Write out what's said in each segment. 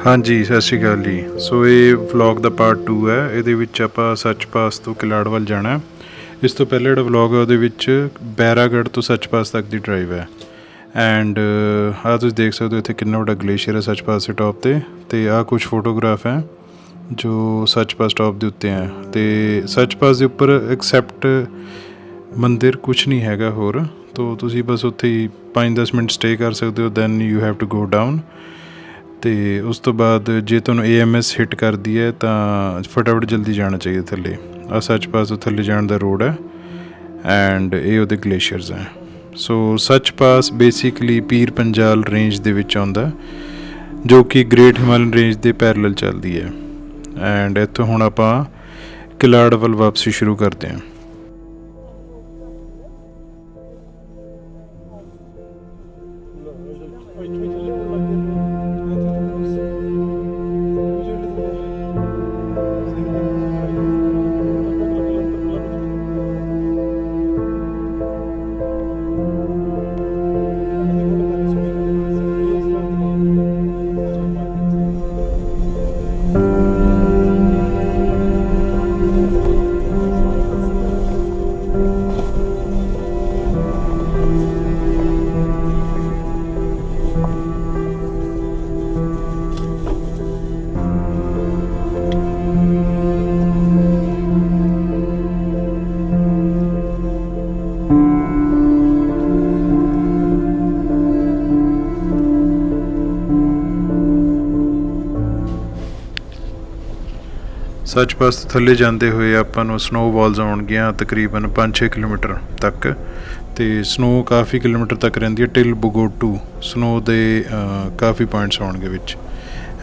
हाँ जी, सत श्री अकाल जी। सो ये ਵਲੌਗ ਦਾ ਪਾਰਟ 2 ਹੈ। ਇਹਦੇ ਵਿੱਚ ਆਪਾਂ ਸੱਚ ਪਾਸ ਤੋਂ ਕਿਲਾੜ ਵੱਲ ਜਾਣਾ। ਇਸ ਤੋਂ ਪਹਿਲੇ ਜਿਹੜਾ ਵਲੌਗ ਹੈ ਉਹਦੇ ਵਿੱਚ ਬੈਰਾਗੜ੍ਹ ਤੋਂ ਸੱਚ ਪਾਸ ਤੱਕ ਦੀ ਡਰਾਈਵ ਹੈ। ਐਂਡ ਆਹ ਤੁਸੀਂ ਦੇਖ ਸਕਦੇ ਹੋ ਇੱਥੇ ਕਿੰਨਾ ਵੱਡਾ ਗਲੇਸ਼ੀਅਰ ਹੈ ਸੱਚ ਪਾਸ ਦੇ ਟੌਪ 'ਤੇ। ਅਤੇ ਆਹ ਕੁਛ ਫੋਟੋਗ੍ਰਾਫ ਹੈ ਜੋ ਸੱਚ ਪਾਸ ਟੌਪ ਦੇ ਉੱਤੇ ਹੈ। ਅਤੇ ਸੱਚ ਪਾਸ ਦੇ ਉੱਪਰ ਐਕਸੈਪਟ ਮੰਦਿਰ ਕੁਛ ਨਹੀਂ ਹੈਗਾ ਹੋਰ। ਤੋ ਤੁਸੀਂ ਬਸ ਉੱਥੇ ਹੀ 5-10 ਮਿੰਟ ਸਟੇ ਕਰ ਸਕਦੇ ਹੋ। Then you have to go down. ਅਤੇ ਉਸ ਤੋਂ ਬਾਅਦ ਜੇ ਤੁਹਾਨੂੰ AMS ਹਿੱਟ ਕਰਦੀ ਹੈ ਤਾਂ ਫਟਾਫਟ ਜਲਦੀ ਜਾਣਾ ਚਾਹੀਦਾ ਥੱਲੇ। ਆਹ ਸੱਚ ਪਾਸ ਤੋਂ ਥੱਲੇ ਜਾਣ ਦਾ ਰੋਡ ਹੈ ਐਂਡ ਇਹ ਉਹਦੇ ਗਲੇਸ਼ੀਅਰਸ ਹੈ। ਸੋ ਸੱਚ ਪਾਸ ਬੇਸਿਕਲੀ ਪੀਰ ਪੰਜਾਲ ਰੇਂਜ ਦੇ ਵਿੱਚ ਆਉਂਦਾ ਜੋ ਕਿ ਗ੍ਰੇਟ ਹਿਮਾਲਯਨ ਰੇਂਜ ਦੇ ਪੈਰਲਲ ਚੱਲਦੀ ਹੈ। ਐਂਡ ਇੱਥੋਂ ਹੁਣ ਆਪਾਂ ਕਿਲਾੜ ਵੱਲ ਵਾਪਸੀ ਸ਼ੁਰੂ ਕਰਦੇ ਹਾਂ। ਸੱਚ ਪਾਸ ਤੋਂ ਥੱਲੇ ਜਾਂਦੇ ਹੋਏ ਆਪਾਂ ਨੂੰ ਸਨੋਵਾਲਸ ਆਉਣਗੀਆਂ ਤਕਰੀਬਨ 5-6 ਕਿਲੋਮੀਟਰ ਤੱਕ। ਅਤੇ ਸਨੋ ਕਾਫੀ ਕਿਲੋਮੀਟਰ ਤੱਕ ਰਹਿੰਦੀ ਹੈ ਟਿਲ ਬਗੋਟੂ। ਸਨੋ ਦੇ ਕਾਫੀ ਪੁਆਇੰਟਸ ਆਉਣਗੇ ਵਿੱਚ।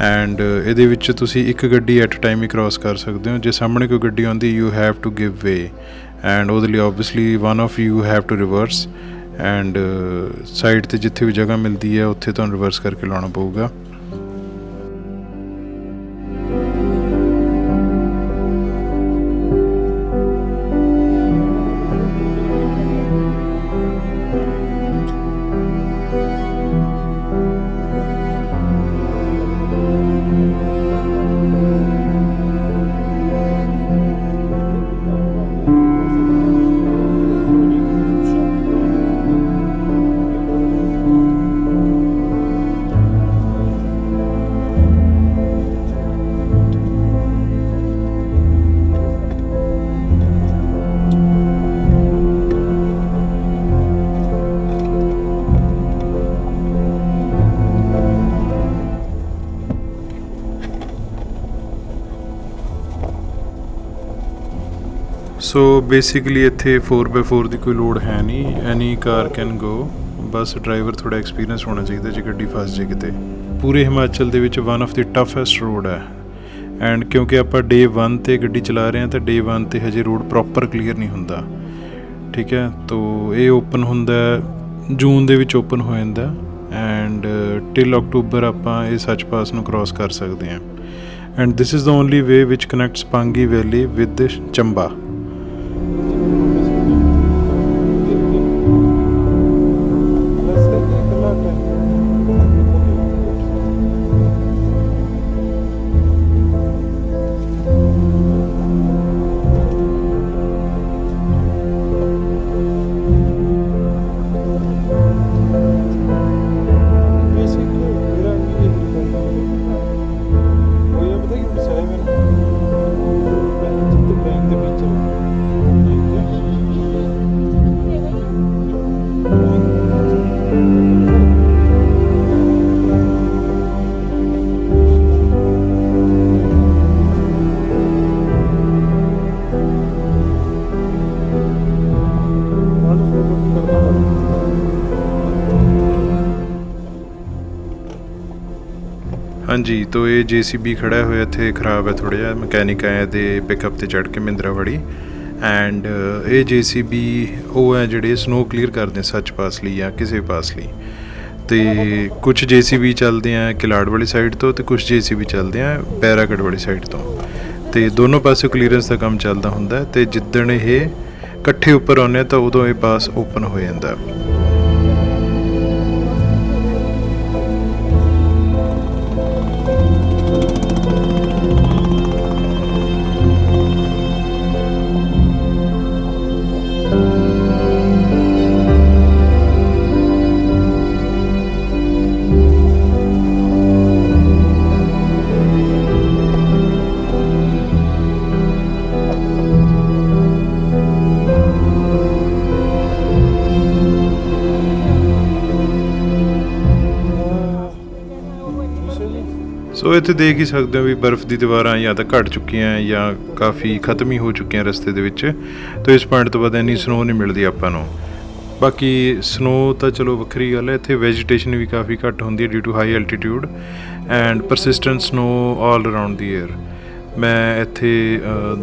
ਐਂਡ ਇਹਦੇ ਵਿੱਚ ਤੁਸੀਂ ਇੱਕ ਗੱਡੀ ਐਟ ਟਾਈਮ ਹੀ ਕ੍ਰੋਸ ਕਰ ਸਕਦੇ ਹੋ। ਜੇ ਸਾਹਮਣੇ ਕੋਈ ਗੱਡੀ ਆਉਂਦੀ you have to give way and ਉਹਦੇ ਲਈ obviously one of you have to reverse. And side 'ਤੇ ਜਿੱਥੇ ਵੀ ਜਗ੍ਹਾ ਮਿਲਦੀ ਹੈ ਉੱਥੇ ਤੁਹਾਨੂੰ ਰਿਵਰਸ ਕਰਕੇ ਲਾਉਣਾ ਪਊਗਾ। ਸੋ ਬੇਸਿਕਲੀ ਇੱਥੇ 4x4 ਦੀ ਕੋਈ ਲੋੜ ਹੈ ਨਹੀਂ। ਐਨੀ ਕਾਰ ਕੈਨ ਗੋ। ਬਸ ਡਰਾਈਵਰ ਥੋੜ੍ਹਾ ਐਕਸਪੀਰੀਅੰਸ ਹੋਣਾ ਚਾਹੀਦਾ ਜੇ ਗੱਡੀ ਫਸ ਜੇ ਕਿਤੇ। ਪੂਰੇ ਹਿਮਾਚਲ ਦੇ ਵਿੱਚ one of the toughest road ਹੈ। ਐਂਡ ਕਿਉਂਕਿ ਆਪਾਂ ਡੇ 1 'ਤੇ ਗੱਡੀ ਚਲਾ ਰਹੇ ਹਾਂ ਤਾਂ ਡੇ 1 'ਤੇ ਹਜੇ ਰੋਡ ਪ੍ਰੋਪਰ ਕਲੀਅਰ ਨਹੀਂ ਹੁੰਦਾ। ਠੀਕ ਹੈ, ਤੋ ਇਹ ਓਪਨ ਹੁੰਦਾ ਜੂਨ ਦੇ ਵਿੱਚ ਓਪਨ ਹੋ ਜਾਂਦਾ। ਐਂਡ ਟਿਲ ਅਕਤੂਬਰ ਆਪਾਂ ਇਹ ਸੱਚ ਪਾਸ ਨੂੰ ਕ੍ਰੋਸ ਕਰ ਸਕਦੇ ਹਾਂ। And this is the only way which connects Pangi valley with Chamba. ਹਾਂਜੀ, ਤੋ ਇਹ JCB ਖੜ੍ਹਾ ਹੋਇਆ ਇੱਥੇ ਖ਼ਰਾਬ ਹੈ ਥੋੜ੍ਹਾ ਜਿਹਾ। ਮਕੈਨਿਕ ਆਇਆ ਅਤੇ ਪਿਕਅਪ 'ਤੇ ਚੜ੍ਹ ਕੇ ਮਹਿੰਦਰਾਵਾੜੀ। ਐਂਡ ਇਹ JCB ਉਹ ਹੈ ਜਿਹੜੇ ਸਨੋ ਕਲੀਅਰ ਕਰਦੇ ਸੱਚ ਪਾਸ ਲਈ ਜਾਂ ਕਿਸੇ ਪਾਸ ਲਈ। ਅਤੇ ਕੁਛ JCB ਚੱਲਦੇ ਆ ਕਿਲਾੜ ਵਾਲੀ ਸਾਈਡ ਤੋਂ ਅਤੇ ਕੁਛ JCB ਚੱਲਦੇ ਆ ਬੈਰਾਗੜ੍ਹ ਵਾਲੀ ਸਾਈਡ ਤੋਂ। ਅਤੇ ਦੋਨੋਂ ਪਾਸੇ ਕਲੀਅਰੈਂਸ ਦਾ ਕੰਮ ਚੱਲਦਾ ਹੁੰਦਾ। ਅਤੇ ਜਿੱਦਣ ਇਹ ਇਕੱਠੇ ਉੱਪਰ ਆਉਂਦੇ ਤਾਂ ਉਦੋਂ ਇਹ ਪਾਸ ਓਪਨ ਹੋ ਜਾਂਦਾ। तो ਇੱਥੇ ਦੇਖ ਹੀ ਸਕਦੇ ਹੋ ਵੀ ਬਰਫ਼ ਦੀ ਦੀਵਾਰਾਂ ਜਾਂ ਤਾਂ ਘਟ ਚੁੱਕੀਆਂ ਜਾਂ ਕਾਫੀ ਖਤਮ ਹੀ ਹੋ ਚੁੱਕੀਆਂ ਰਸਤੇ ਦੇ ਵਿੱਚ। ਤਾਂ ਇਸ ਪੁਆਇੰਟ ਤੋਂ ਬਾਅਦ ਇੰਨੀ ਸਨੋ ਨਹੀਂ ਮਿਲਦੀ ਆਪਾਂ ਨੂੰ। ਬਾਕੀ ਸਨੋ ਤਾਂ ਚਲੋ ਵੱਖਰੀ ਗੱਲ ਹੈ, ਇੱਥੇ ਵੈਜੀਟੇਸ਼ਨ ਵੀ ਕਾਫੀ ਘੱਟ ਹੁੰਦੀ ਹੈ due to high altitude and persistent snow all around the air. ਮੈਂ ਇੱਥੇ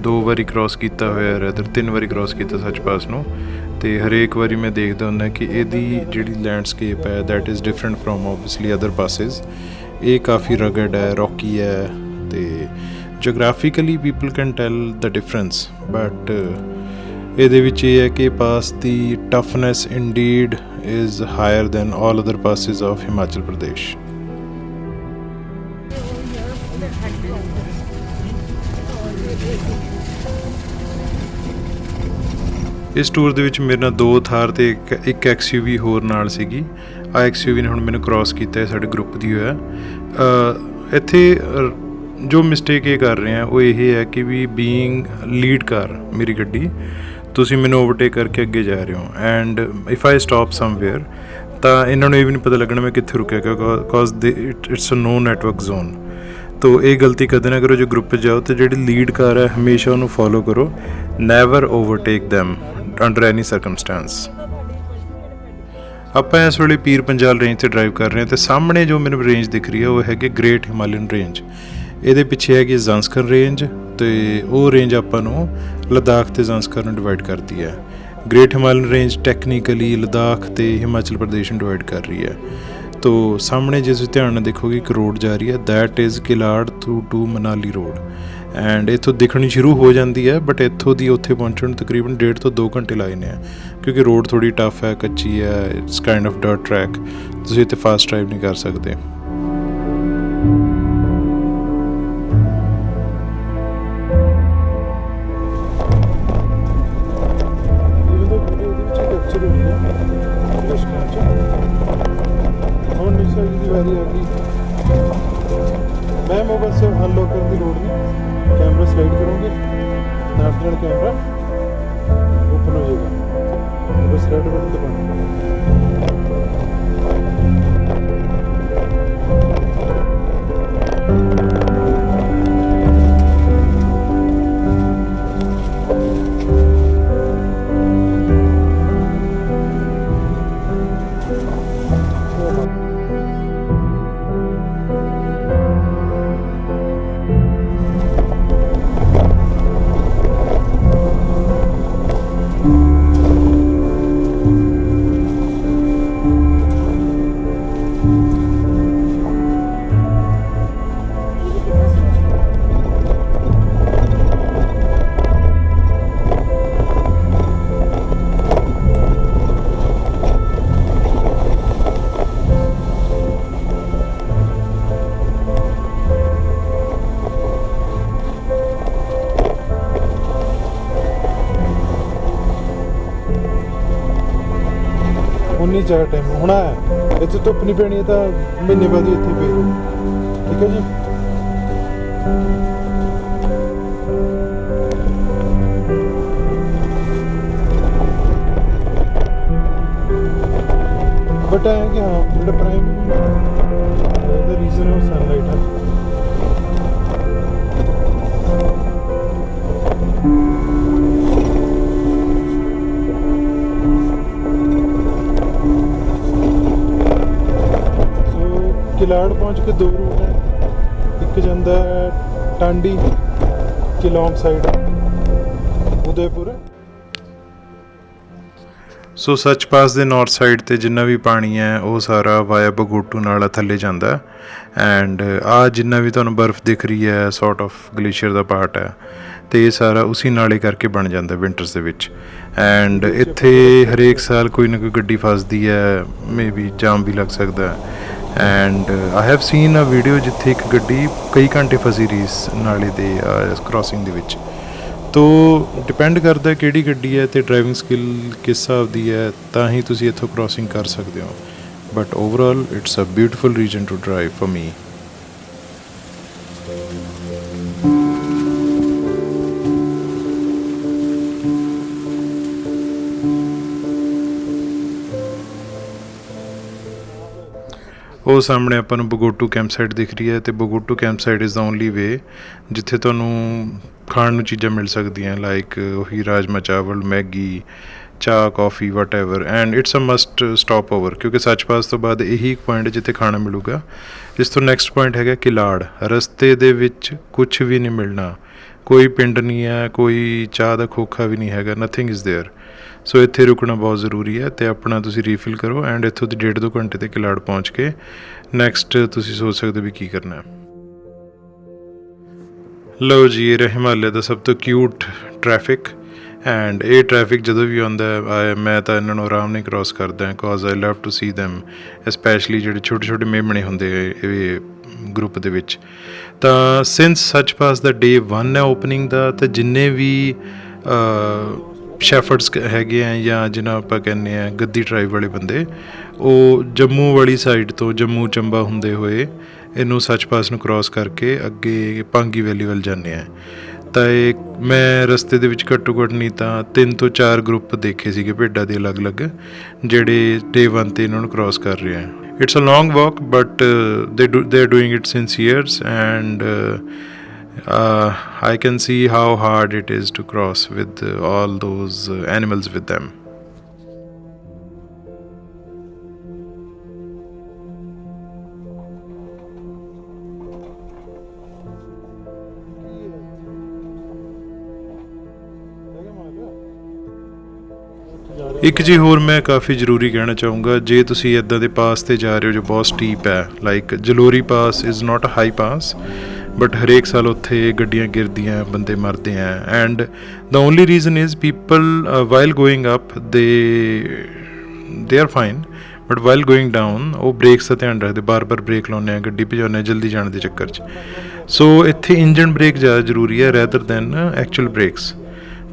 2 ਵਾਰੀ ਕ੍ਰੋਸ ਕੀਤਾ ਹੋਇਆ, ਰੈਦਰ 3 ਵਾਰੀ ਕ੍ਰੋਸ ਕੀਤਾ ਸੱਚ ਪਾਸ ਨੂੰ। ਅਤੇ ਹਰੇਕ ਵਾਰੀ ਮੈਂ ਦੇਖਦਾ ਹੁੰਦਾ ਕਿ ਇਹਦੀ ਜਿਹੜੀ ਲੈਂਡਸਕੇਪ ਹੈ that is different from obviously other passes. ਇਹ ਕਾਫੀ ਰਗਡ ਹੈ, ਰੌਕੀ ਹੈ ਅਤੇ geographically people can tell the difference. But ਇਹਦੇ ਵਿੱਚ ਇਹ ਹੈ ਕਿ ਪਾਸ ਦੀ toughness indeed is higher than all other passes of Himachal Pradesh. ਇਸ ਟੂਰ ਦੇ ਵਿੱਚ ਮੇਰੇ ਨਾਲ 2 ਥਾਰ ਅਤੇ ਇੱਕ XUV ਹੋਰ ਨਾਲ ਸੀਗੀ। ਆ XUV ਨੇ ਹੁਣ ਮੈਨੂੰ ਕ੍ਰੋਸ ਕੀਤਾ ਹੈ, ਸਾਡੇ ਗਰੁੱਪ ਦੀ ਹੋਇਆ। ਇੱਥੇ ਜੋ ਮਿਸਟੇਕ ਇਹ ਕਰ ਰਹੇ ਆ ਉਹ ਇਹ ਹੈ ਕਿ ਵੀ ਬੀਇੰਗ ਲੀਡ ਕਾਰ ਮੇਰੀ ਗੱਡੀ, ਤੁਸੀਂ ਮੈਨੂੰ ਓਵਰਟੇਕ ਕਰਕੇ ਅੱਗੇ ਜਾ ਰਹੇ ਹੋ and if I stop somewhere ਤਾਂ ਇਹਨਾਂ ਨੂੰ ਇਹ ਵੀ ਨਹੀਂ ਪਤਾ ਲੱਗਣਾ ਮੈਂ ਕਿੱਥੇ ਰੁਕਿਆ, because it's a no network zone. ਤੋ ਇਹ ਗਲਤੀ ਕਦੇ ਨਾ ਕਰੋ, ਜੋ ਗਰੁੱਪ 'ਚ ਜਾਓ ਅਤੇ ਜਿਹੜੀ ਲੀਡ ਕਾਰ ਹੈ ਹਮੇਸ਼ਾ ਉਹਨੂੰ ਫੋਲੋ ਕਰੋ। ਨੈਵਰ ਓਵਰਟੇਕ ਦੈਮ ਅੰਡਰ ਐਨੀ ਸਰਕਮਸਟੈਂਸ। ਆਪਾਂ ਇਸ ਵੇਲੇ ਪੀਰ ਪੰਜਾਲ ਰੇਂਜ 'ਤੇ ਡਰਾਈਵ ਕਰ ਰਹੇ ਹਾਂ ਅਤੇ ਸਾਹਮਣੇ ਜੋ ਮੈਨੂੰ ਰੇਂਜ ਦਿਖ ਰਹੀ ਹੈ ਉਹ ਹੈਗੀ ਗ੍ਰੇਟ ਹਿਮਾਲਯਨ ਰੇਂਜ। ਇਹਦੇ ਪਿੱਛੇ ਹੈਗੀ ਜ਼ੰਸਕਰ ਰੇਂਜ ਅਤੇ ਉਹ ਰੇਂਜ ਆਪਾਂ ਨੂੰ ਲੱਦਾਖ ਅਤੇ ਜ਼ੰਸਕਰ ਨੂੰ ਡਿਵਾਈਡ ਕਰਦੀ ਹੈ। Great Himalayan range technically Ladakh ਅਤੇ ਹਿਮਾਚਲ ਪ੍ਰਦੇਸ਼ ਨੂੰ ਡਿਵਾਈਡ ਕਰ ਰਹੀ ਹੈ। ਤੋ ਸਾਹਮਣੇ ਜੇ ਤੁਸੀਂ ਧਿਆਨ ਨਾਲ ਦੇਖੋਗੇ ਇੱਕ ਰੋਡ ਜਾ ਰਹੀ ਹੈ, that is Killar through to Manali road and ਇੱਥੋਂ ਦਿਖਣੀ ਸ਼ੁਰੂ ਹੋ ਜਾਂਦੀ ਹੈ। ਬਟ ਇੱਥੋਂ ਦੀ ਉੱਥੇ ਪਹੁੰਚਣ ਨੂੰ ਤਕਰੀਬਨ 1.5 ਤੋਂ 2 ਘੰਟੇ ਲੱਗਦੇ ਆ, ਕਿਉਂਕਿ ਰੋਡ ਥੋੜ੍ਹੀ ਟਫ ਹੈ, ਕੱਚੀ ਹੈ, it's kind of dirt track. ਤੁਸੀਂ ਇੱਥੇ ਫਾਸਟ ਡਰਾਈਵ ਨਹੀਂ ਕਰ ਸਕਦੇ। मैम वो बस अनलॉक करने की लोड नहीं, कैमरा स्लाइड करोगे नैपचैट कैमरा ओपन हो जाएगा, बस रेड बटन दबाना। उन्नी चार टाइम होना है, इतने धुप्प नहीं पैनी तो महीने बाद ही इतने पे। ठीक है जी। बट है कि हाँ जो प्राइम रीजन है सनलाइट है। किलाड़ पहुँच के 2 रूट हैं, एक जाता है टांडी किलोंग साइड उदयपुर। ਸੋ ਸੱਚ ਪਾਸ ਦੇ ਨਾਰਥ ਸਾਈਡ 'ਤੇ ਜਿੰਨਾ ਵੀ ਪਾਣੀ ਹੈ ਉਹ ਸਾਰਾ ਵਾਇਆ ਬਗੋਟੂ ਨਾਲ ਥੱਲੇ ਜਾਂਦਾ ਐਂਡ ਆ ਜਿੰਨਾ ਵੀ ਤੁਹਾਨੂੰ ਬਰਫ਼ ਦਿਖ ਰਹੀ ਹੈ sort of glacier the part ਹੈ ਅਤੇ ਇਹ ਸਾਰਾ ਉਸੀ ਨਾਲੇ ਕਰਕੇ ਬਣ ਜਾਂਦਾ ਵਿੰਟਰਸ ਦੇ ਵਿੱਚ। ਐਂਡ ਇੱਥੇ ਹਰੇਕ ਸਾਲ ਕੋਈ ਨਾ ਕੋਈ ਗੱਡੀ ਫਸਦੀ ਹੈ, ਮੇ ਬੀ ਜਾਮ ਵੀ ਲੱਗ ਸਕਦਾ and I have seen a video ਜਿੱਥੇ ਇੱਕ ਗੱਡੀ ਕਈ ਘੰਟੇ ਫਸੀ ਰਹੀ ਇਸ ਨਾਲੇ ਦੇ ਕ੍ਰੋਸਿੰਗ ਦੇ ਵਿੱਚ। ਤੋ ਡਿਪੈਂਡ ਕਰਦਾ ਕਿਹੜੀ ਗੱਡੀ ਹੈ ਅਤੇ ਡਰਾਈਵਿੰਗ ਸਕਿੱਲ ਕਿਸ ਹਿਸਾਬ ਦੀ ਹੈ ਤਾਂ ਹੀ ਤੁਸੀਂ ਇੱਥੋਂ ਕ੍ਰੋਸਿੰਗ ਕਰ ਸਕਦੇ ਹੋ। But overall it's a beautiful region to drive for me. ਉਹ ਸਾਹਮਣੇ ਆਪਾਂ ਨੂੰ ਬਗੋਟੂ ਕੈਂਪ ਸਾਈਟ ਦਿਖ ਰਹੀ ਹੈ, ਅਤੇ Bagotu camp site is the only way ਜਿੱਥੇ ਤੁਹਾਨੂੰ ਖਾਣ ਨੂੰ ਚੀਜ਼ਾਂ ਮਿਲ ਸਕਦੀਆਂ, ਲਾਈਕ ਉਹੀ ਰਾਜਮਾ ਚਾਵਲ, ਮੈਗੀ, ਚਾਹ, coffee, whatever, and it's a must stopover, ਕਿਉਂਕਿ ਸੱਚ ਪਾਸ ਤੋਂ ਬਾਅਦ ਇਹੀ ਇੱਕ ਪੁਆਇੰਟ ਜਿੱਥੇ ਖਾਣਾ ਮਿਲੂਗਾ। ਇਸ ਤੋਂ ਨੈਕਸਟ ਪੁਆਇੰਟ ਹੈਗਾ ਕਿਲਾੜ। ਰਸਤੇ ਦੇ ਵਿੱਚ ਕੁਛ ਵੀ ਨਹੀਂ ਮਿਲਣਾ, ਕੋਈ ਪਿੰਡ ਨਹੀਂ ਹੈ, ਕੋਈ ਚਾਹ ਦਾ ਖੋਖਾ ਵੀ ਨਹੀਂ ਹੈਗਾ, ਨਥਿੰਗ ਇਜ਼ ਦੇਅਰ। ਸੋ ਇੱਥੇ ਰੁਕਣਾ ਬਹੁਤ ਜ਼ਰੂਰੀ ਹੈ, ਅਤੇ ਆਪਣਾ ਤੁਸੀਂ ਰੀਫਿਲ ਕਰੋ ਐਂਡ ਇੱਥੋਂ ਦੀ 1.5-2 ਘੰਟੇ 'ਤੇ ਕਿਲਾੜ ਪਹੁੰਚ ਕੇ ਨੈਕਸਟ ਤੁਸੀਂ ਸੋਚ ਸਕਦੇ ਵੀ ਕੀ ਕਰਨਾ। ਲਓ ਜੀ, ਇਹ ਰਿਹਾ ਹਿਮਾਲਿਆ ਦਾ ਸਭ ਤੋਂ ਕਿਊਟ ਟ੍ਰੈਫਿਕ, ਐਂਡ ਇਹ ਟ੍ਰੈਫਿਕ ਜਦੋਂ ਵੀ ਆਉਂਦਾ ਮੈਂ ਤਾਂ ਇਹਨਾਂ ਨੂੰ ਆਰਾਮ ਨਾਲ ਕ੍ਰੋਸ ਕਰਦਾ, because I love to see them, specially ਜਿਹੜੇ ਛੋਟੇ ਛੋਟੇ ਮੇਮਣੇ ਹੁੰਦੇ ਇਹ ਗਰੁੱਪ ਦੇ ਵਿੱਚ। ਤਾਂ ਸਿੰਸ ਸੱਚ ਪਾਸ ਦਾ ਡੇ 1 ਹੈ ਓਪਨਿੰਗ ਦਾ, ਤਾਂ ਜਿੰਨੇ ਵੀ ਸ਼ੈਫਰਡਸ ਹੈਗੇ ਆ ਜਾਂ ਜਿਹਨਾਂ ਆਪਾਂ ਕਹਿੰਦੇ ਹਾਂ ਗੱਦੀ ਟਰਾਈਬ ਵਾਲੇ ਬੰਦੇ, ਉਹ ਜੰਮੂ ਵਾਲੀ ਸਾਈਡ ਤੋਂ ਜੰਮੂ ਚੰਬਾ ਹੁੰਦੇ ਹੋਏ ਇਹਨੂੰ ਸੱਚ ਪਾਸ ਨੂੰ ਕ੍ਰੋਸ ਕਰਕੇ ਅੱਗੇ ਪਾਂਗੀ ਵੈਲੀ ਵੱਲ ਜਾਂਦੇ ਆ। ਤਾਂ ਇਹ ਮੈਂ ਰਸਤੇ ਦੇ ਵਿੱਚ ਘੱਟੋ ਘੱਟ ਨਹੀਂ ਤਾਂ 3 ਤੋਂ 4 ਗਰੁੱਪ ਦੇਖੇ ਸੀਗੇ ਭੇਡਾਂ ਦੇ ਅਲੱਗ-ਅਲੱਗ, ਜਿਹੜੇ ਡੇ 1 'ਤੇ ਇਹਨਾਂ ਨੂੰ ਕ੍ਰੋਸ ਕਰ ਰਹੇ ਆ। It's a long walk but they are doing it since years, and I can see how hard it is to cross with all those animals with them. ਇੱਕ ਜੀ ਹੋਰ ਮੈਂ ਕਾਫੀ ਜ਼ਰੂਰੀ ਕਹਿਣਾ ਚਾਹੂੰਗਾ, ਜੇ ਤੁਸੀਂ ਇੱਦਾਂ ਦੇ ਪਾਸ 'ਤੇ ਜਾ ਰਹੇ ਹੋ ਜੋ ਬਹੁਤ ਸਟੀਪ ਹੈ, like Jalori pass is not a high pass, but ਹਰੇਕ ਸਾਲ ਉੱਥੇ ਗੱਡੀਆਂ ਗਿਰਦੀਆਂ, ਬੰਦੇ ਮਰਦੇ ਹੈ, and the only reason is people while going up they are fine, but while going down ਉਹ ਬ੍ਰੇਕਸ ਦਾ ਧਿਆਨ ਰੱਖਦੇ, ਬਾਰ-ਬਾਰ ਬ੍ਰੇਕ ਲਾਉਂਦੇ ਆ, ਗੱਡੀ ਭਜਾਉਂਦੇ ਆ ਜਲਦੀ ਜਾਣ ਦੇ ਚੱਕਰ 'ਚ। ਸੋ ਇੱਥੇ ਇੰਜਨ ਬ੍ਰੇਕ ਜ਼ਿਆਦਾ ਜ਼ਰੂਰੀ ਹੈ ਰੈਦਰ ਦੈਨ ਐਕਚੁਅਲ ਬ੍ਰੇਕਸ।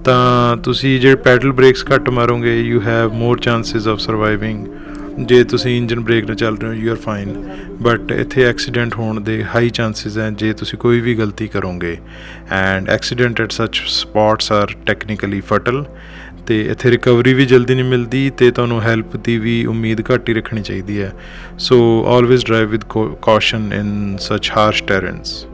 ਤਾਂ ਤੁਸੀਂ ਜੇ ਪੈਡਲ ਬ੍ਰੇਕਸ ਘੱਟ ਮਾਰੋਗੇ, you have more chances of surviving. ਜੇ ਤੁਸੀਂ ਇੰਜਨ ਬ੍ਰੇਕ ਨਾਲ ਚੱਲ ਰਹੇ ਹੋ, ਯੂ ਆਰ ਫਾਈਨ, ਬਟ ਇੱਥੇ ਐਕਸੀਡੈਂਟ ਹੋਣ ਦੇ ਹਾਈ ਚਾਂਸਿਸ ਹੈ ਜੇ ਤੁਸੀਂ ਕੋਈ ਵੀ ਗਲਤੀ ਕਰੋਗੇ, ਐਂਡ ਐਕਸੀਡੈਂਟ ਐਟ ਸੱਚ ਸਪੌਟਸ ਆਰ ਟੈਕਨੀਕਲੀ ਫਟਲ, ਅਤੇ ਇੱਥੇ ਰਿਕਵਰੀ ਵੀ ਜਲਦੀ ਨਹੀਂ ਮਿਲਦੀ, ਅਤੇ ਤੁਹਾਨੂੰ ਹੈਲਪ ਦੀ ਵੀ ਉਮੀਦ ਘੱਟ ਹੀ ਰੱਖਣੀ ਚਾਹੀਦੀ ਹੈ। ਸੋ ਆਲਵੇਜ਼ ਡਰਾਈਵ ਵਿਦ ਕੌਸ਼ਨ ਇਨ ਸੱਚ ਹਾਰਸ਼ ਟੈਰੇਨਸ।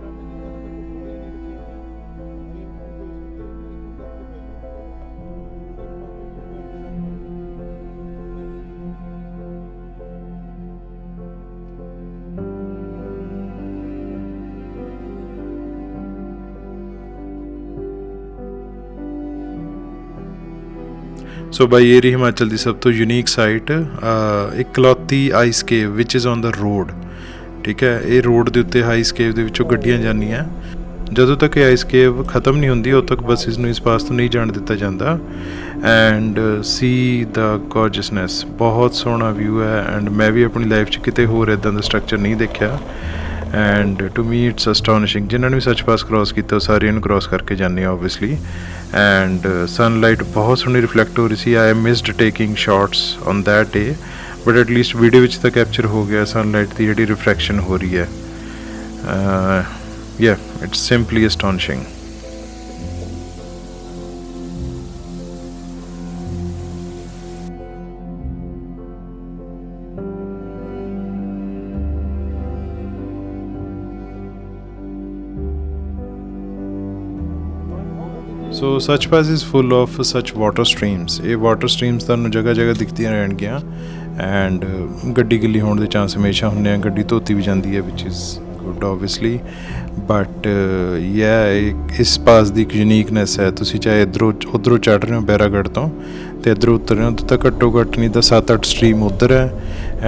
ਸੋ ਬਾਈ ਇਹ ਰਹੀ ਹਿਮਾਚਲ ਦੀ ਸਭ ਤੋਂ ਯੂਨੀਕ ਸਾਈਟ, ਇਕਲੌਤੀ ice cave which is on the road. ਠੀਕ ਹੈ, ਇਹ ਰੋਡ ਦੇ ਉੱਤੇ ਆਈਸ ਕੇਵ ਦੇ ਵਿੱਚੋਂ ਗੱਡੀਆਂ ਜਾਂਦੀਆਂ, ਜਦੋਂ ਤੱਕ ਇਹ ਆਈਸ ਕੇਵ ਖਤਮ ਨਹੀਂ ਹੁੰਦੀ ਉਦੋਂ ਤੱਕ ਬੱਸਿਸ ਨੂੰ ਇਸ ਪਾਸ ਤੋਂ ਨਹੀਂ ਜਾਣ ਦਿੱਤਾ ਜਾਂਦਾ। ਐਂਡ ਸੀ ਦਾ ਗੋਰਜਸਨੈਸ, ਬਹੁਤ ਸੋਹਣਾ ਵਿਊ ਹੈ, ਐਂਡ ਮੈਂ ਵੀ ਆਪਣੀ ਲਾਈਫ 'ਚ ਕਿਤੇ ਹੋਰ ਇੱਦਾਂ ਦਾ ਸਟਰਕਚਰ ਨਹੀਂ ਦੇਖਿਆ, and to me it's astonishing. ਜਿਨ੍ਹਾਂ ਨੇ ਵੀ ਸੱਚ ਪਾਸ ਕ੍ਰੋਸ ਕੀਤਾ ਉਹ ਸਾਰਿਆਂ ਨੂੰ ਕ੍ਰੋਸ ਕਰਕੇ ਜਾਂਦੇ ਆ ਓਬਵੀਅਸਲੀ, ਐਂਡ ਸਨਲਾਈਟ ਬਹੁਤ ਸੋਹਣੀ ਰਿਫਲੈਕਟ ਹੋ ਰਹੀ ਸੀ। I missed taking shots on that day, but at least video ਵਿੱਚ ਤਾਂ ਕੈਪਚਰ ਹੋ ਗਿਆ ਸਨਲਾਈਟ ਦੀ ਜਿਹੜੀ ਰਿਫਲੈਕਸ਼ਨ ਹੋ ਰਹੀ ਹੈ। It's simply astonishing. ਸੋ ਸੱਚ ਪਾਸ ਇਜ਼ ਫੁੱਲ ਆਫ ਸੱਚ ਵਾਟਰ ਸਟਰੀਮਸ। ਇਹ ਵਾਟਰ ਸਟਰੀਮਸ ਤੁਹਾਨੂੰ ਜਗ੍ਹਾ ਜਗ੍ਹਾ ਦਿਖਦੀਆਂ ਰਹਿਣਗੀਆਂ, ਐਂਡ ਗੱਡੀ ਗਿੱਲੀ ਹੋਣ ਦੇ ਚਾਂਸ ਹਮੇਸ਼ਾ ਹੁੰਦੇ ਆ, ਗੱਡੀ ਧੋਤੀ ਵੀ ਜਾਂਦੀ ਹੈ ਵਿਚ ਇਜ਼ ਗੁੱਡ ਓਬਵੀਅਸਲੀ, ਬਟ ਇਸ ਪਾਸ ਦੀ ਇੱਕ ਯੂਨੀਕਨੈਸ ਹੈ। ਤੁਸੀਂ ਚਾਹੇ ਉੱਧਰੋਂ ਚੜ੍ਹ ਰਹੇ ਹੋ ਬੈਰਾਗੜ੍ਹ ਤੋਂ ਅਤੇ ਇੱਧਰੋਂ ਉਤਰ ਰਹੇ ਹੋ ਤਾਂ ਘੱਟੋ ਘੱਟ ਨਹੀਂ ਤਾਂ 7-8 ਸਟਰੀਮ ਉੱਧਰ ਹੈ,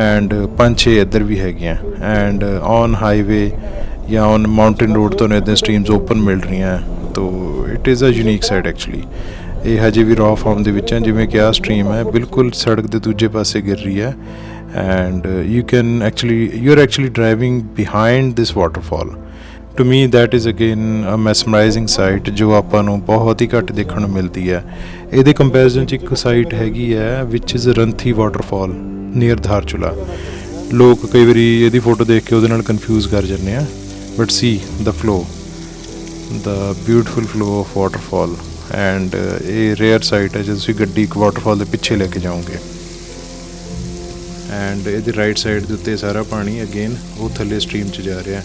ਐਂਡ 5-6 ਇੱਧਰ ਵੀ ਹੈਗੀਆਂ, ਐਂਡ ਔਨ ਹਾਈਵੇ ਜਾਂ ਔਨ ਮਾਊਂਟੇਨ ਰੋਡ ਤੋਂ ਇੱਦਾਂ ਸਟਰੀਮਸ ਓਪਨ ਮਿਲ ਰਹੀਆਂ। ਤੋ it is a unique site actually. ਇਹ ਹਜੇ ਵੀ ਰॉ ਫਾਰਮ ਦੇ ਵਿੱਚ ਹੈ, ਜਿਵੇਂ ਕਿ ਆਹ ਸਟਰੀਮ ਹੈ ਬਿਲਕੁਲ ਸੜਕ ਦੇ ਦੂਜੇ ਪਾਸੇ ਗਿਰ ਰਹੀ ਹੈ, and you are actually driving behind this waterfall. To me that is again a mesmerising sight ਜੋ ਆਪਾਂ ਨੂੰ ਬਹੁਤ ਹੀ ਘੱਟ ਦੇਖਣ ਨੂੰ ਮਿਲਦੀ ਹੈ। ਇਹਦੇ ਕੰਪੈਰੀਜ਼ਨ 'ਚ ਇੱਕ ਸਾਈਟ ਹੈਗੀ ਹੈ ਵਿਚ ਇਜ਼ ਰੰਥੀ ਵਾਟਰਫਾਲ ਨੀਅਰ ਧਾਰਚੂਲਾ। ਲੋਕ ਕਈ ਵਾਰੀ ਇਹਦੀ ਫੋਟੋ ਦੇਖ ਕੇ ਉਹਦੇ ਨਾਲ ਕਨਫਿਊਜ਼ ਕਰ ਜਾਂਦੇ ਆ, but C the flow, the beautiful flow of waterfall, and ਇਹ ਰੇਅਰ ਸਾਈਟ ਹੈ ਜੇ ਤੁਸੀਂ ਗੱਡੀ ਇੱਕ ਵਾਟਰਫਾਲ ਦੇ ਪਿੱਛੇ ਲੈ ਕੇ ਜਾਓਗੇ। ਐਂਡ ਇਹਦੇ ਰਾਈਟ ਸਾਈਡ ਦੇ ਉੱਤੇ ਸਾਰਾ ਪਾਣੀ ਅਗੇਨ ਉਹ ਥੱਲੇ ਸਟਰੀਮ 'ਚ ਜਾ ਰਿਹਾ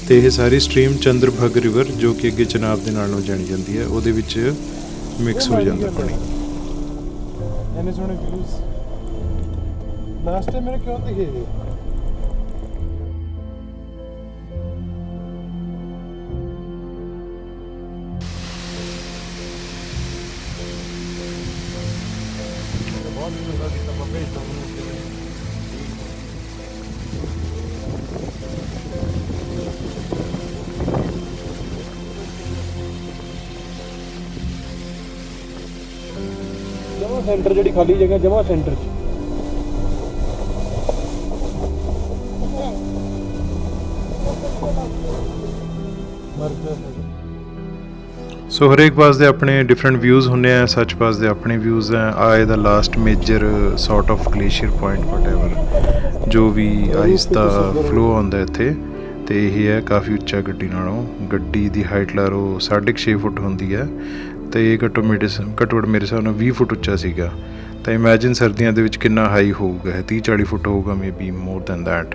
ਤੇ ਇਹ ਸਾਰੀ ਸਟਰੀਮ ਚੰਦਰਭਗ ਰਿਵਰ ਜੋ ਕਿ ਅੱਗੇ ਚਨਾਬ ਦੇ ਨਾਲ ਨੂੰ ਜਾਣੀ ਜਾਂਦੀ ਹੈ ਉਹਦੇ ਵਿੱਚ ਮਿਕਸ ਹੋ ਜਾਂਦਾ ਪਾਣੀ। ਇਹਨੇ ਸੋਹਣੇ ਵਿਊਜ਼ ਲਾਸਟ ਟਾਈਮ ਮੇਰੇ ਕਿਉਂ ਦਿਖੇ ਇਹ ਬਹੁਤ ਚੰਗਾ ਕੀਤਾ ਬਾਬੇ ਤੁਹਾਨੂੰ ਜਮਾ ਸੈਂਟਰ ਜਿਹੜੀ ਖਾਲੀ ਜਗ੍ਹਾ ਜਮਾ ਸੈਂਟਰ 'ਚ ਸੋ ਹਰੇਕ ਪਾਸ ਦੇ ਆਪਣੇ ਡਿਫਰੈਂਟ ਵਿਊਜ਼ ਹੁੰਦੇ ਆ, ਸੱਚ ਪਾਸ ਦੇ ਆਪਣੇ ਵਿਊਜ਼ ਆ। ਆ ਇਹਦਾ last major sort of glacier point whatever ਜੋ ਵੀ ਆਈਸ ਦਾ ਫਲੋ ਆਉਂਦਾ ਇੱਥੇ ਤੇ ਇਹ ਹੈ ਕਾਫੀ ਉੱਚਾ ਗੱਡੀ ਨਾਲੋਂ। ਗੱਡੀ ਦੀ ਹਾਈਟ ਲਾ ਲਓ 6.5 ਫੁੱਟ ਹੁੰਦੀ ਹੈ ਤੇ ਇਹ ਘੱਟੋ ਮੇਰੇ ਹਿਸਾਬ ਨਾਲ 20 ਫੁੱਟ ਉੱਚਾ ਸੀਗਾ। ਤਾਂ ਇਮੈਜਿਨ ਸਰਦੀਆਂ ਦੇ ਵਿੱਚ ਕਿੰਨਾ ਹਾਈ ਹੋਊਗਾ, 30-40 ਫੁੱਟ ਹੋਊਗਾ, maybe more than that.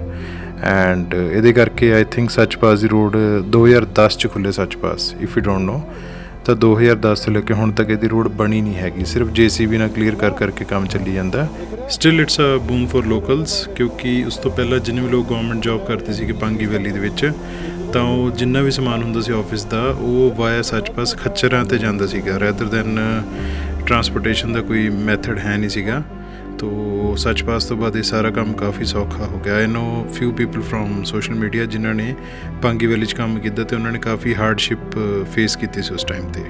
And ਇਹਦੇ ਕਰਕੇ ਆਈ ਥਿੰਕ ਸੱਚ ਪਾਸ ਦੀ ਰੋਡ 2010 'ਚ ਖੁੱਲ੍ਹੇ ਸੱਚ ਪਾਸ, ਇਫ ਯੂ ਡੋਂਟ ਨੋ। ਤਾਂ 2010 ਤੋਂ ਲੈ ਕੇ ਹੁਣ ਤੱਕ ਇਹਦੀ ਰੋਡ ਬਣੀ ਨਹੀਂ ਹੈਗੀ, ਸਿਰਫ JCB ਨਾਲ ਕਲੀਅਰ ਕਰਕੇ ਕੰਮ ਚੱਲੀ ਜਾਂਦਾ। Still it's a boom for locals, ਕਿਉਂਕਿ ਉਸ ਤੋਂ ਪਹਿਲਾਂ ਜਿੰਨੇ ਵੀ ਲੋਕ ਗਵਰਨਮੈਂਟ ਜੌਬ ਕਰਦੇ ਸੀਗੇ ਪਾਂਗੀ ਵੈਲੀ ਦੇ ਵਿੱਚ, ਤਾਂ ਉਹ ਜਿੰਨਾ ਵੀ ਸਮਾਨ ਹੁੰਦਾ ਸੀ ਆਫਿਸ ਦਾ ਉਹ ਵਾਇਆ ਸੱਚ ਪਾਸ ਖੱਚਰਾਂ 'ਤੇ ਜਾਂਦਾ ਸੀਗਾ ਰੈਦਰ ਦੈਨ ਟਰਾਂਸਪੋਰਟੇਸ਼ਨ ਦਾ ਕੋਈ ਮੈਥਡ ਹੈ ਨਹੀਂ ਸੀਗਾ। ਤੋ ਸੱਚ ਪਾਸ ਤੋਂ ਬਾਅਦ ਇਹ ਸਾਰਾ ਕੰਮ ਕਾਫੀ ਸੌਖਾ ਹੋ ਗਿਆ। I know few people from social media ਜਿਨ੍ਹਾਂ ਨੇ ਪਾਂਗੀ ਵੈਲੀ 'ਚ ਕੰਮ ਕੀਤਾ ਤੇ ਉਹਨਾਂ ਨੇ ਕਾਫੀ ਹਾਰਡਸ਼ਿਪ ਫੇਸ ਕੀਤੀ ਸੀ ਉਸ ਟਾਈਮ 'ਤੇ।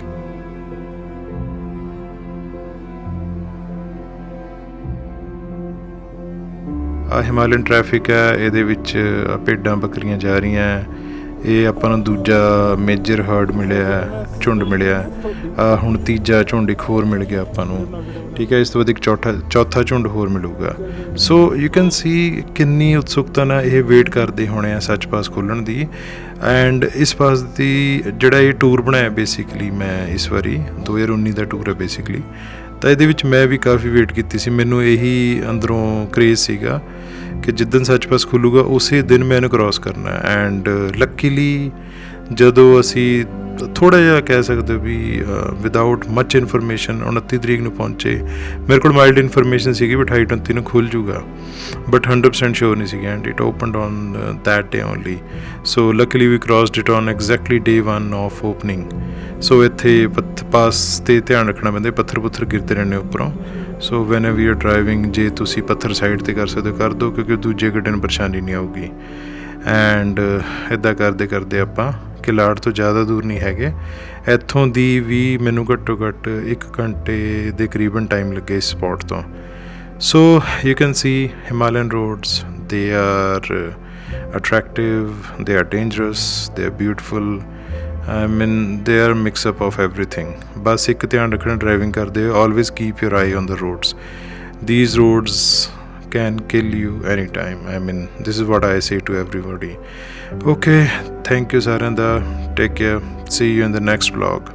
ਆ ਹਿਮਾਲਯਨ ਟ੍ਰੈਫਿਕ ਹੈ, ਇਹਦੇ ਵਿੱਚ ਭੇਡਾਂ ਬੱਕਰੀਆਂ ਜਾ ਰਹੀਆਂ। ਇਹ ਆਪਾਂ ਨੂੰ ਦੂਜਾ ਮੇਜਰ ਹਰਡ ਮਿਲਿਆ, ਝੁੰਡ ਮਿਲਿਆ। ਹੁਣ ਤੀਜਾ ਝੁੰਡ ਇੱਕ ਹੋਰ ਮਿਲ ਗਿਆ ਆਪਾਂ ਨੂੰ, ਠੀਕ ਹੈ। ਇਸ ਤੋਂ ਬਾਅਦ ਇੱਕ ਚੌਥਾ ਝੁੰਡ ਹੋਰ ਮਿਲੂਗਾ। ਸੋ ਯੂ ਕੈਨ ਸੀ ਕਿੰਨੀ ਉਤਸੁਕਤਾ ਨਾਲ ਇਹ ਵੇਟ ਕਰਦੇ ਹੋਣੇ ਆ ਸੱਚ ਪਾਸ ਖੋਲ੍ਹਣ ਦੀ। ਐਂਡ ਇਸ ਪਾਸ ਦੀ ਜਿਹੜਾ ਇਹ ਟੂਰ ਬਣਾਇਆ ਬੇਸਿਕਲੀ ਮੈਂ ਇਸ ਵਾਰੀ 2019 ਦਾ ਟੂਰ ਹੈ ਬੇਸਿਕਲੀ, ਤਾਂ ਇਹਦੇ ਵਿੱਚ ਮੈਂ ਵੀ ਕਾਫੀ ਵੇਟ ਕੀਤੀ ਸੀ। ਮੈਨੂੰ ਇਹੀ ਅੰਦਰੋਂ ਕਰੇਜ਼ ਸੀਗਾ ਕਿ ਜਿੱਦਣ ਸੱਚ ਪਾਸ ਖੁੱਲੂਗਾ ਉਸੇ ਦਿਨ ਮੈਂ ਇਹਨੂੰ ਕ੍ਰੋਸ ਕਰਨਾ। ਐਂਡ ਲੱਕੀਲੀ ਜਦੋਂ ਅਸੀਂ ਥੋੜ੍ਹਾ ਜਿਹਾ ਕਹਿ ਸਕਦੇ ਵੀ ਵਿਦਾਊਟ ਮੱਚ ਇਨਫੋਰਮੇਸ਼ਨ 29 ਤਰੀਕ ਨੂੰ ਪਹੁੰਚੇ, ਮੇਰੇ ਕੋਲ ਮਾਈਲਡ ਇਨਫੋਰਮੇਸ਼ਨ ਸੀਗੀ ਵੀ 28-29 ਨੂੰ ਖੁੱਲ੍ਹ ਜੂਗਾ, ਬਟ 100% ਸ਼ੋਰ ਨਹੀਂ ਸੀਗੀ। And it opened on that day only. So luckily we crossed it on exactly day 1 of opening. So ਇੱਥੇ ਪਾਸ 'ਤੇ ਧਿਆਨ ਰੱਖਣਾ ਪੈਂਦਾ, ਪੱਥਰ ਗਿਰਦੇ ਰਹਿੰਦੇ ਉੱਪਰੋਂ। So when we are driving ਜੇ ਤੁਸੀਂ ਪੱਥਰ ਸਾਈਡ 'ਤੇ ਕਰ ਸਕਦੇ ਹੋ ਕਰ ਦਿਓ, ਕਿਉਂਕਿ ਦੂਜੇ ਗੱਡੇ ਨੂੰ ਪਰੇਸ਼ਾਨੀ ਨਹੀਂ ਆਊਗੀ। ਐਂਡ ਇੱਦਾਂ ਕਰਦੇ ਆਪਾਂ ਕਿਲਾੜ ਤੋਂ ਜ਼ਿਆਦਾ ਦੂਰ ਨਹੀਂ ਹੈਗੇ। ਇੱਥੋਂ ਦੀ ਵੀ ਮੈਨੂੰ ਘੱਟੋ ਘੱਟ 1 ਘੰਟੇ ਦੇ ਕਰੀਬਨ ਟਾਈਮ ਲੱਗੇ ਇਸ ਸਪੌਟ ਤੋਂ। So you can see Himalayan roads, they are attractive, they are dangerous, they are beautiful. I mean they are mix up of everything। ਬਸ ਇੱਕ ਧਿਆਨ ਰੱਖਣਾ ਡਰਾਈਵਿੰਗ ਕਰਦੇ ਹੋ, always keep your eye on the roads। These roads can kill you anytime। I mean this is what I say to everybody। Okay, thank you ਸਾਰਿਆਂ ਦਾ, take care, see you in the next vlog।